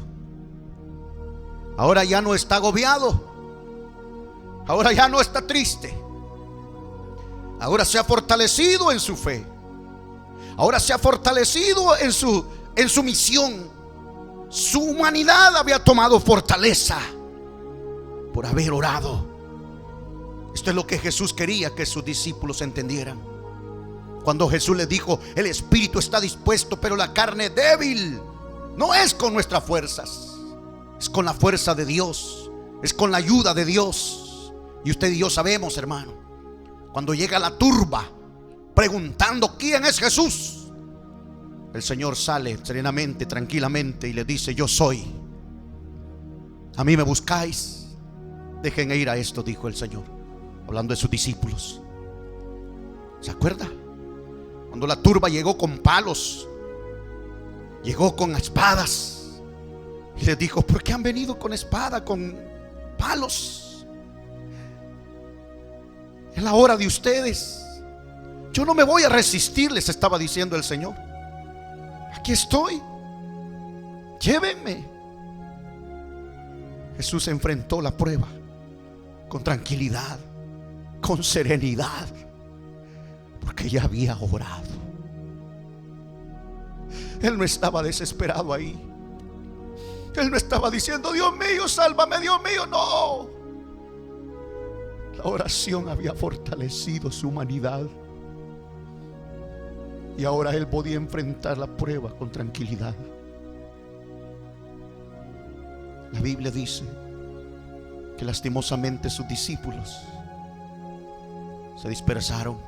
ahora ya no está agobiado, ahora ya no está triste, ahora se ha fortalecido en su fe, ahora se ha fortalecido en su misión. Su humanidad había tomado fortaleza por haber orado. Esto es lo que Jesús quería que sus discípulos entendieran. Cuando Jesús les dijo: el espíritu está dispuesto, pero la carne es débil. No es con nuestras fuerzas, es con la fuerza de Dios, es con la ayuda de Dios. Y usted y yo sabemos, hermano, cuando llega la turba preguntando quién es Jesús, el Señor sale serenamente, tranquilamente y le dice: yo soy. A mí me buscáis. Dejen ir a esto, dijo el Señor, hablando de sus discípulos. ¿Se acuerda? Cuando la turba llegó con palos, llegó con espadas, y les dijo: ¿por qué han venido con espada, con palos? Es la hora de ustedes. Yo no me voy a resistir, les estaba diciendo el Señor. Aquí estoy, llévenme. Jesús enfrentó la prueba con tranquilidad, con serenidad, porque ya había orado. Él no estaba desesperado ahí. Él no estaba diciendo: Dios mío, sálvame, Dios mío. No. La oración había fortalecido su humanidad, y ahora él podía enfrentar la prueba con tranquilidad. La Biblia dice que lastimosamente sus discípulos se dispersaron,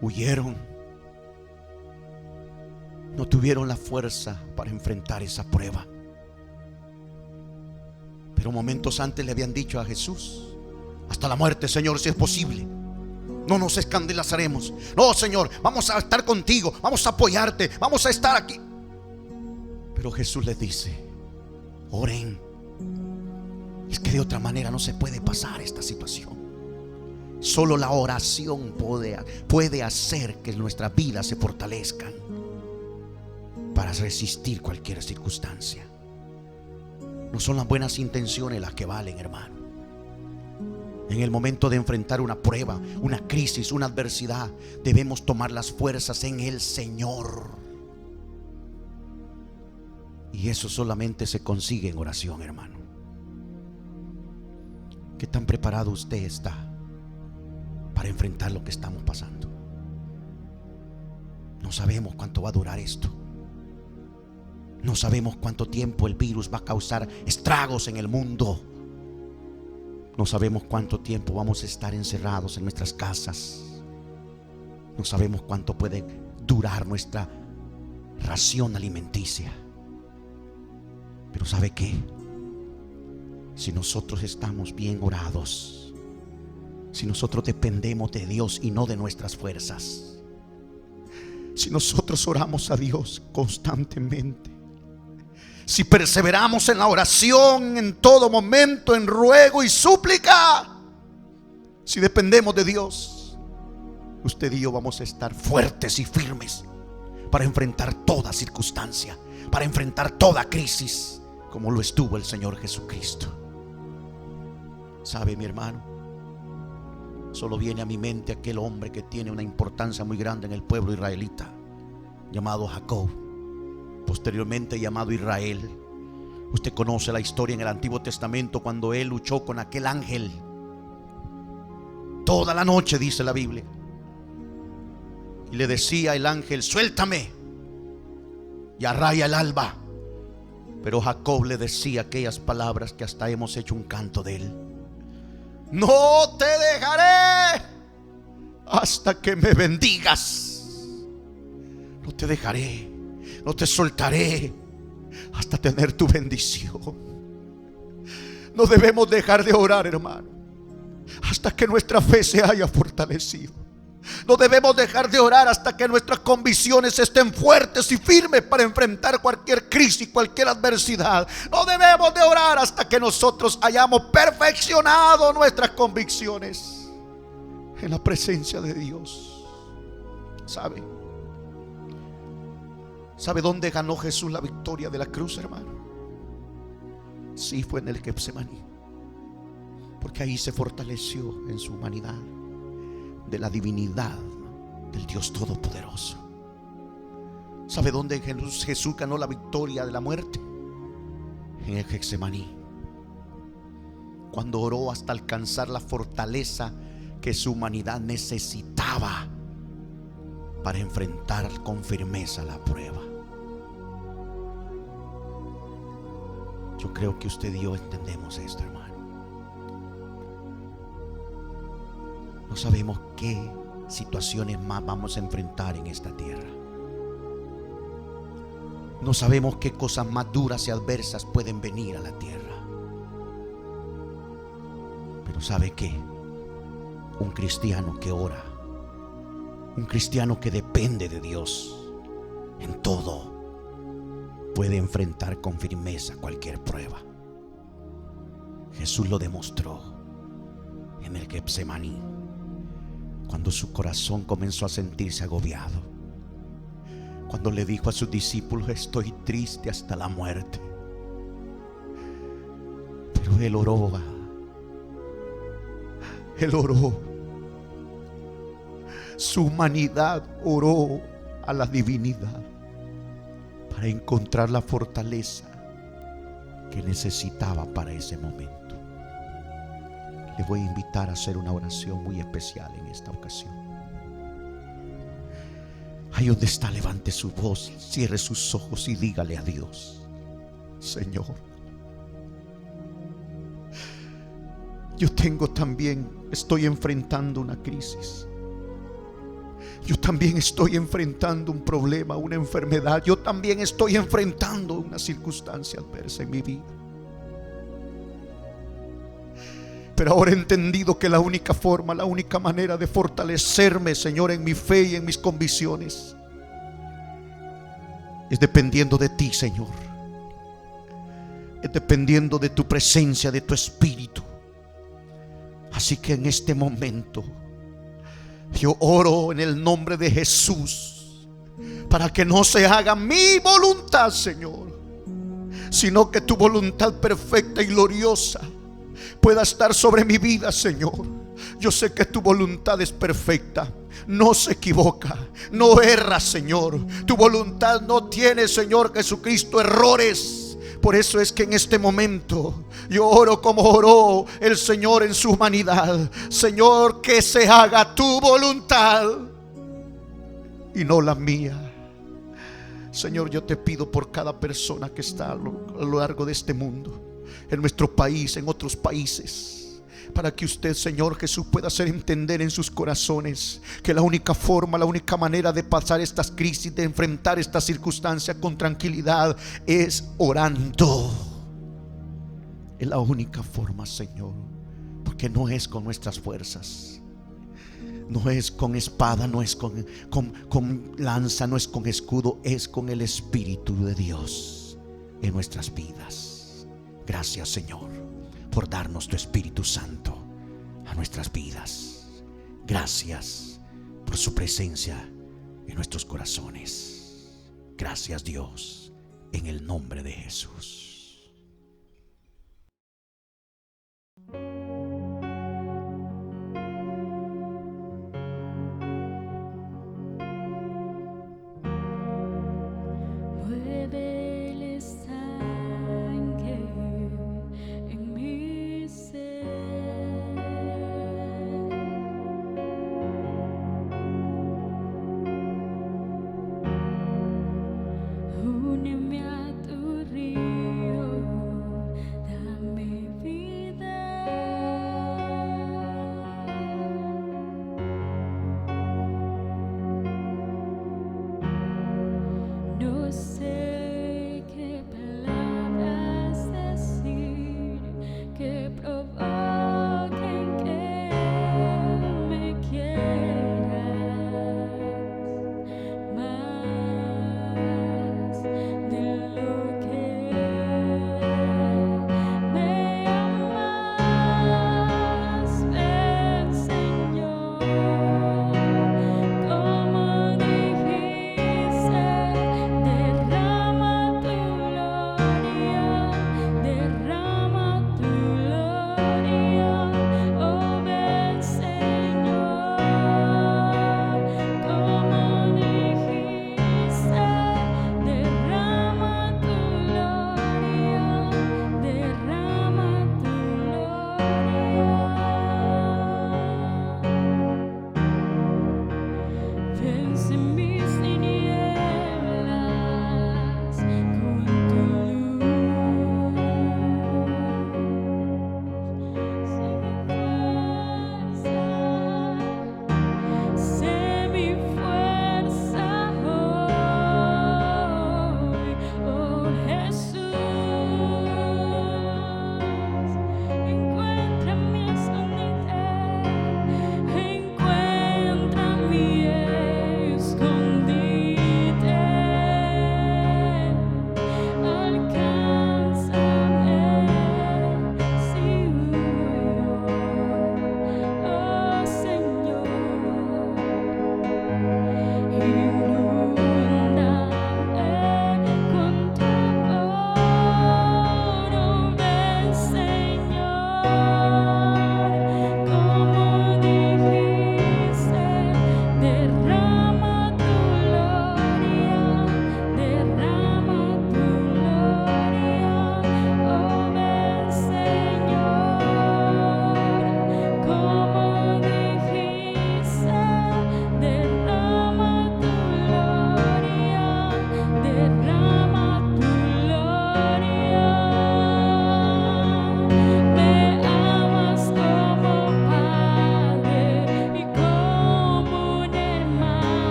huyeron, no tuvieron la fuerza para enfrentar esa prueba. Pero momentos antes le habían dicho a Jesús: hasta la muerte, Señor, si es posible, no nos escandalizaremos. No, Señor, vamos a estar contigo, vamos a apoyarte, vamos a estar aquí. Pero Jesús les dice: oren. Es que de otra manera no se puede pasar esta situación. Solo la oración puede hacer que nuestras vidas se fortalezcan para resistir cualquier circunstancia. No son las buenas intenciones las que valen, hermano. En el momento de enfrentar una prueba, una crisis, una adversidad, debemos tomar las fuerzas en el Señor. Y eso solamente se consigue en oración, hermano. ¿Qué tan preparado usted está para enfrentar lo que estamos pasando? No sabemos cuánto va a durar esto. No sabemos cuánto tiempo el virus va a causar estragos en el mundo. No sabemos cuánto tiempo vamos a estar encerrados en nuestras casas. No sabemos cuánto puede durar nuestra ración alimenticia. Pero ¿sabe qué? Si nosotros estamos bien orados, si nosotros dependemos de Dios y no de nuestras fuerzas, si nosotros oramos a Dios constantemente, si perseveramos en la oración en todo momento, en ruego y súplica, si dependemos de Dios, usted y yo vamos a estar fuertes y firmes para enfrentar toda circunstancia, para enfrentar toda crisis, como lo estuvo el Señor Jesucristo. ¿Sabe, mi hermano? Solo viene a mi mente aquel hombre que tiene una importancia muy grande en el pueblo israelita, llamado Jacob, posteriormente llamado Israel. Usted conoce la historia en el Antiguo Testamento, cuando él luchó con aquel ángel toda la noche, dice la Biblia. Y le decía el ángel: suéltame, ya raya el alba. Pero Jacob le decía aquellas palabras que hasta hemos hecho un canto de él: no te dejaré hasta que me bendigas. No te dejaré, no te soltaré hasta tener tu bendición. No debemos dejar de orar, hermano, hasta que nuestra fe se haya fortalecido. No debemos dejar de orar hasta que nuestras convicciones estén fuertes y firmes para enfrentar cualquier crisis, cualquier adversidad. No debemos de orar hasta que nosotros hayamos perfeccionado nuestras convicciones en la presencia de Dios. ¿Sabe dónde ganó Jesús la victoria de la cruz, hermano? Sí, fue en el Getsemaní, porque ahí se fortaleció en su humanidad de la divinidad del Dios Todopoderoso. ¿Sabe dónde Jesús ganó la victoria de la muerte? En el Getsemaní, cuando oró hasta alcanzar la fortaleza que su humanidad necesitaba para enfrentar con firmeza la prueba. Yo creo que usted y yo entendemos esto, hermano. No sabemos qué situaciones más vamos a enfrentar en esta tierra. No sabemos qué cosas más duras y adversas pueden venir a la tierra. Pero ¿sabe qué? Un cristiano que ora, un cristiano que depende de Dios en todo, puede enfrentar con firmeza cualquier prueba. Jesús lo demostró en el Getsemaní, cuando su corazón comenzó a sentirse agobiado, cuando le dijo a sus discípulos: estoy triste hasta la muerte. Pero él oró, su humanidad oró a la divinidad para encontrar la fortaleza que necesitaba para ese momento. Le voy a invitar a hacer una oración muy especial en esta ocasión. Ahí donde está, levante su voz, cierre sus ojos y dígale a Dios: Señor, yo estoy enfrentando una crisis. Yo también estoy enfrentando un problema, una enfermedad. Yo también estoy enfrentando una circunstancia adversa en mi vida. Pero ahora he entendido que la única forma, la única manera de fortalecerme, Señor, en mi fe y en mis convicciones, es dependiendo de ti, Señor. Es dependiendo de tu presencia, de tu espíritu. Así que en este momento yo oro en el nombre de Jesús, para que no se haga mi voluntad, Señor, sino que tu voluntad perfecta y gloriosa pueda estar sobre mi vida, Señor. Yo sé que tu voluntad es perfecta, no se equivoca, no erra, Señor. Tu voluntad no tiene, Señor Jesucristo, errores. Por eso es que en este momento yo oro como oró el Señor en su humanidad. Señor, que se haga tu voluntad y no la mía. Señor, yo te pido por cada persona que está a lo largo de este mundo, en nuestro país, en otros países, para que usted, Señor Jesús, pueda hacer entender en sus corazones que la única forma, la única manera de pasar estas crisis, de enfrentar estas circunstancias con tranquilidad, es orando. Es la única forma, Señor, porque no es con nuestras fuerzas, no es con espada, no es con lanza, no es con escudo, es con el Espíritu de Dios en nuestras vidas. Gracias, Señor, por darnos tu Espíritu Santo a nuestras vidas. Gracias por su presencia en nuestros corazones. Gracias, Dios, en el nombre de Jesús. Mueve el estanque en mi ser. yo sé